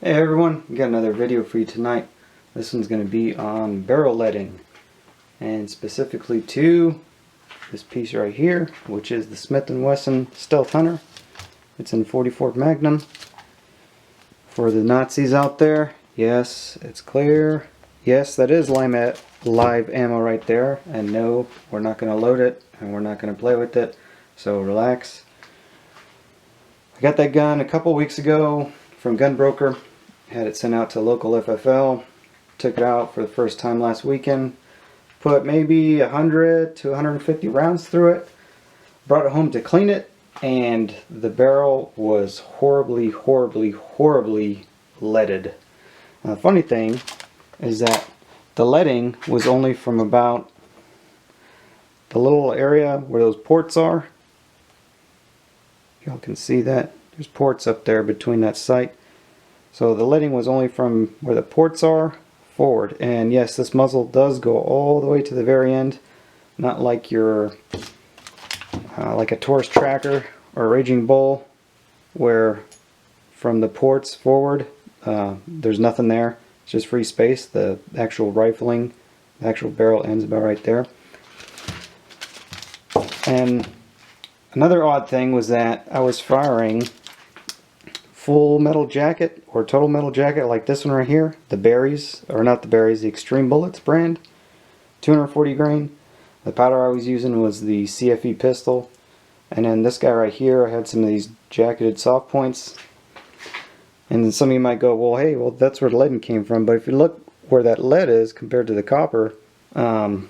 Hey everyone, we got another video for you tonight. This one's going to be on barrel leading, and specifically to this piece right here, which is the S&W Stealth Hunter. It's in 44 Magnum. For the Nazis out there, yes, it's clear. Yes, that is live ammo right there, and no, we're not going to load it, and we're not going to play with it, so relax. I got that gun a couple weeks ago from Gunbroker. Had it sent out to local FFL, took it out for the first time last weekend, put maybe 100 to 150 rounds through it, brought it home to clean it, and the barrel was horribly leaded. Now, the funny thing is that the leading was only from about the little area where those ports are. Y'all can see that. There's ports up there between that sight. So the leading was only from where the ports are forward. And yes, this muzzle does go all the way to the very end. Not like your like a Taurus tracker or a Raging Bull, where from the ports forward there's nothing there. It's just free space. The actual rifling, the actual barrel ends about right there. And another odd thing was that I was firing full metal jacket or total metal jacket like this one right here, the berries, or not the berries, the Extreme Bullets brand, 240 grain. The powder I was using was the CFE pistol, and then this guy right here, I had some of these jacketed soft points. And then some of you might go, well, hey, well, that's where the leading came from. But if you look where that lead is compared to the copper, that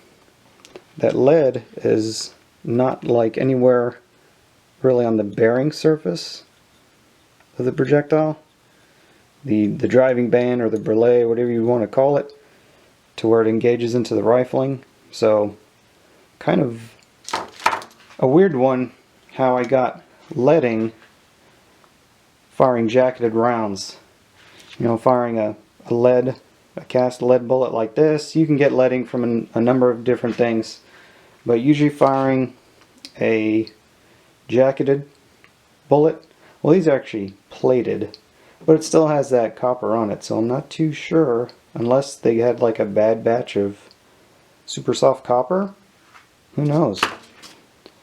lead is not like anywhere really on the bearing surface of the projectile, the driving band or the burlet, whatever you want to call it, to where it engages into the rifling. So kind of a weird one how I got leading firing jacketed rounds. You know, firing a cast lead bullet like this, you can get leading from a number of different things, but usually firing a jacketed bullet, well, these are actually plated, but it still has that copper on it, so I'm not too sure, unless they had like a bad batch of super soft copper, who knows.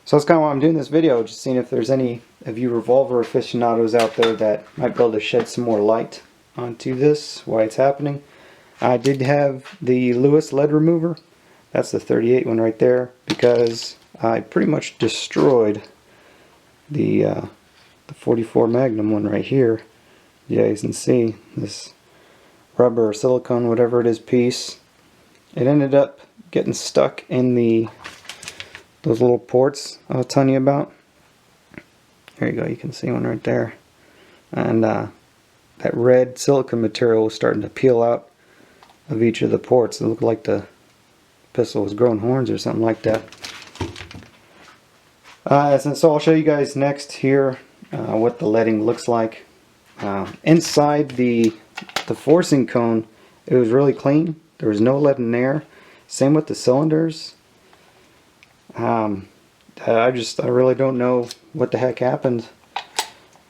So that's kind of why I'm doing this video, just seeing if there's any of you revolver aficionados out there that might be able to shed some more light onto this, why it's happening. I did have the Lewis lead remover, that's the 38 one right there, because I pretty much destroyed the 44 Magnum one right here. Yeah, you can see this rubber or silicone, whatever it is, piece. It ended up getting stuck in those little ports I was telling you about. There you go, you can see one right there. And that red silicone material was starting to peel out of each of the ports. It looked like the pistol was growing horns or something like that. So I'll show you guys next here what the leading looks like. Inside the forcing cone, it was really clean. There was no lead in there. Same with the cylinders. I really don't know what the heck happened.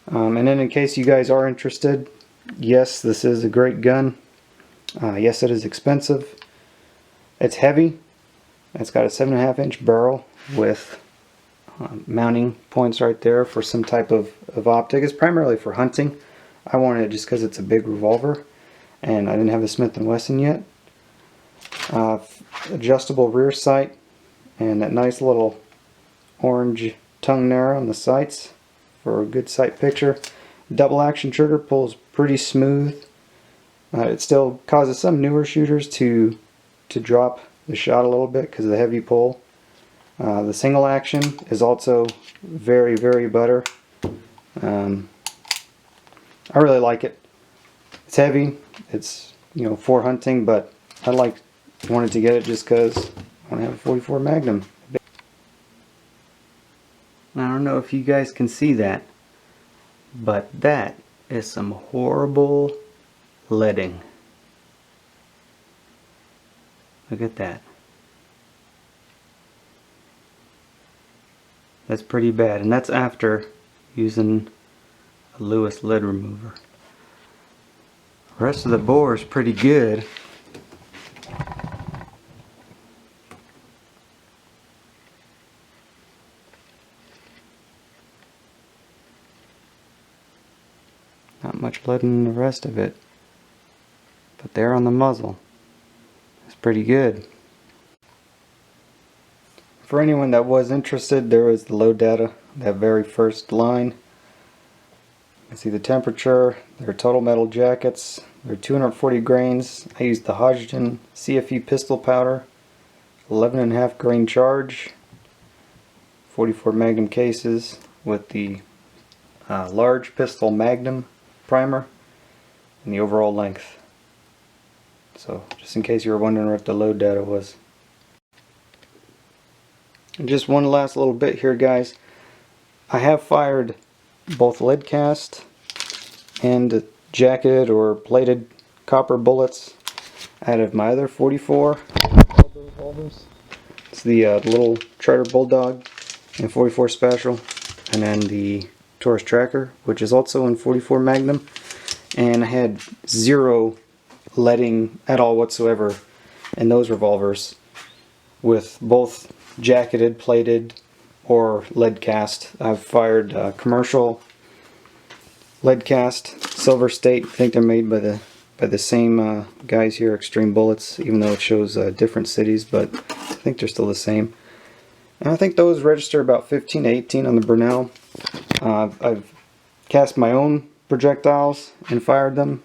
And then in case you guys are interested, yes, this is a great gun. Yes, it is expensive. It's heavy. It's got a 7.5 inch barrel with mounting points right there for some type of optic. It's primarily for hunting. I wanted it just because it's a big revolver, and I didn't have the Smith & Wesson yet. Adjustable rear sight, and that nice little orange tongue narrow on the sights for a good sight picture. Double action trigger pulls pretty smooth. It still causes some newer shooters to drop the shot a little bit because of the heavy pull. The single action is also very butter. I really like it. It's heavy. It's, you know, for hunting, but I wanted to get it just because I want to have a 44 Magnum. I don't know if you guys can see that, but that is some horrible leading. Look at that. That's pretty bad, and that's after using a Lewis lead remover. The rest of the bore is pretty good. Not much lead in the rest of it. But there on the muzzle, it's pretty good. For anyone that was interested, there was the load data, that very first line. You can see the temperature, their total metal jackets, they're 240 grains. I used the Hodgdon CFE pistol powder, 11.5 grain charge, 44 Magnum cases with the large pistol Magnum primer, and the overall length. So just in case you were wondering what the load data was. And just one last little bit here, guys. I have fired both lead cast and jacketed or plated copper bullets out of my other 44 revolvers. It's the little Charter Bulldog in 44 Special, and then the Taurus Tracker, which is also in 44 Magnum. And I had zero leading at all whatsoever in those revolvers, with both jacketed, plated, or lead cast. I've fired commercial lead cast, Silver State. I think they're made by the same guys here, Extreme Bullets, even though it shows different cities, but I think they're still the same. And I think those register about 15 to 18 on the Brunel. I've cast my own projectiles and fired them.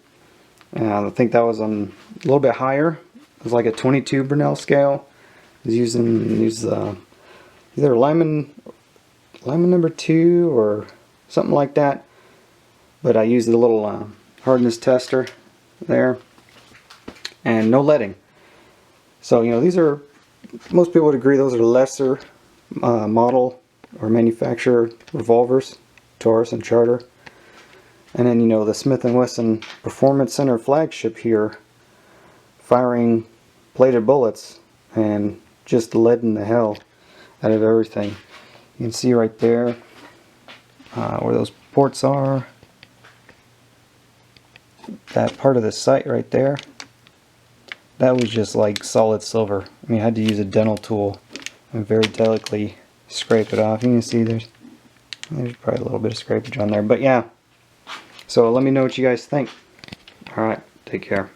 I think that was on a little bit higher. It was like a 22 Brunel scale. I was using either Lyman number 2 or something like that. But I used the little hardness tester there, and no leading. So these are, most people would agree, those are lesser model or manufacturer revolvers, Taurus and Charter. And then the Smith & Wesson Performance Center flagship here, firing plated bullets and just leading the hell out of everything. You can see right there where those ports are. That part of the sight right there, that was just like solid silver. I mean, I had to use a dental tool and very delicately scrape it off. You can see there's probably a little bit of scrapage on there, but yeah. So let me know what you guys think. Alright, take care.